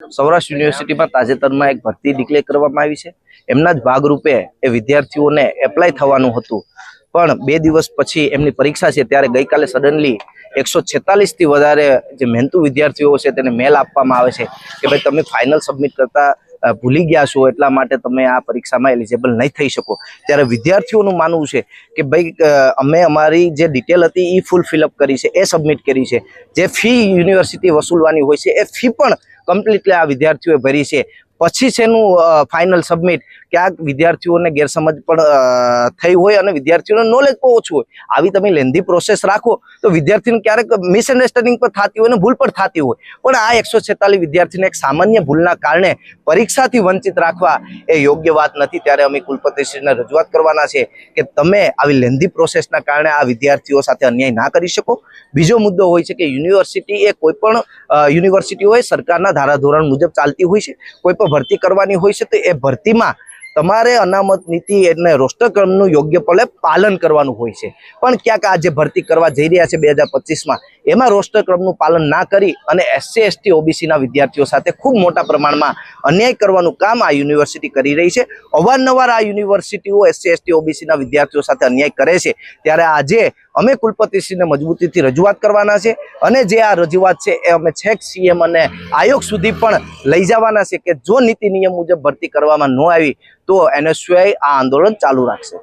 સૌરાષ્ટ્ર યુનિવર્સિટીમાં તાજેતરમાં એક ભરતી ડિક્લેર કરવામાં આવી છે। એમના જ ભાગરૂપે એ વિદ્યાર્થીઓને એપ્લાય થવાનું હતું, પણ 2 દિવસ પછી એમની પરીક્ષા છે ત્યારે ગઈકાલે સડનલી 146 થી વધારે જે મહેનતુ વિદ્યાર્થીઓ છે તેને મેલ આપવામાં આવે છે કે ભાઈ તમે ફાઇનલ સબમિટ કરતા ભૂલી ગયા છો, એટલા માટે તમે આ પરીક્ષામાં એલિજિબલ નહીં થઈ શકો। ત્યારે વિદ્યાર્થીઓનું માનવું છે કે ભાઈ અમે અમારી જે ડિટેલ હતી એ ફૂલ ફિલઅપ કરી છે, એ સબમિટ કરી છે, જે ફી યુનિવર્સિટી વસૂલવાની હોય છે એ ફી પણ કમ્પ્લીટલી આ વિદ્યાર્થીઓએ ભરી છે। પછી છેનું ફાઇનલ સબમિટ ક્યાંક વિદ્યાર્થીઓને ગેરસમજ પણ થઈ હોય અને વિદ્યાર્થીઓને નોલેજ પણ ઓછું હોય। આવી તમે લેન્ધી પ્રોસેસ રાખો તો વિદ્યાર્થીને ક્યારેક મિસઅન્ડરસ્ટેન્ડિંગ પણ થતી હોય ને ભૂલ પણ થતી હોય, પણ આ 146 વિદ્યાર્થીને એક સામાન્ય ભૂલના કારણે પરીક્ષાથી વંચિત રાખવા એ યોગ્ય વાત નથી। ત્યારે અમે કુલપતિશ્રીને રજૂઆત કરવાના છે કે તમે આવી લેન્ધી પ્રોસેસના કારણે આ વિદ્યાર્થીઓ સાથે અન્યાય ના કરી શકો। બીજો મુદ્દો હોય છે કે યુનિવર્સિટી એ કોઈ પણ યુનિવર્સિટી હોય સરકારના ધારાધોરણ મુજબ ચાલતી હોય છે। કોઈ પણ ભરતી કરવાની હોય છે તો એ ભરતીમાં તમારે અનામત નીતિ અને રોસ્ટર ક્રમનું યોગ્યપણે પાલન કરવાનું હોય છે, પણ ક્યાંક આ જે ભરતી કરવા જઈ રહ્યા છે 2025માં એમાં રોસ્ટર ક્રમનું પાલન ના કરી અને SC ST OBCના વિદ્યાર્થીઓ સાથે ખૂબ મોટા પ્રમાણમાં અન્યાય કરવાનું કામ આ યુનિવર્સિટી કરી રહી છે। અવારનવાર આ યુનિવર્સિટીઓ SC ST OBCના વિદ્યાર્થીઓ સાથે અન્યાય કરે છે, ત્યારે આજે અમે કુલપતિશ્રીને મજબૂતીથી રજૂઆત કરવાના છે અને જે આ રજૂઆત છે એ અમે છેક CM અને આયોગ સુધી પણ લઈ જવાના છે કે જો નીતિ નિયમ મુજબ ભરતી કરવામાં ન આવી તો NSUI આ આંદોલન ચાલુ રાખશે।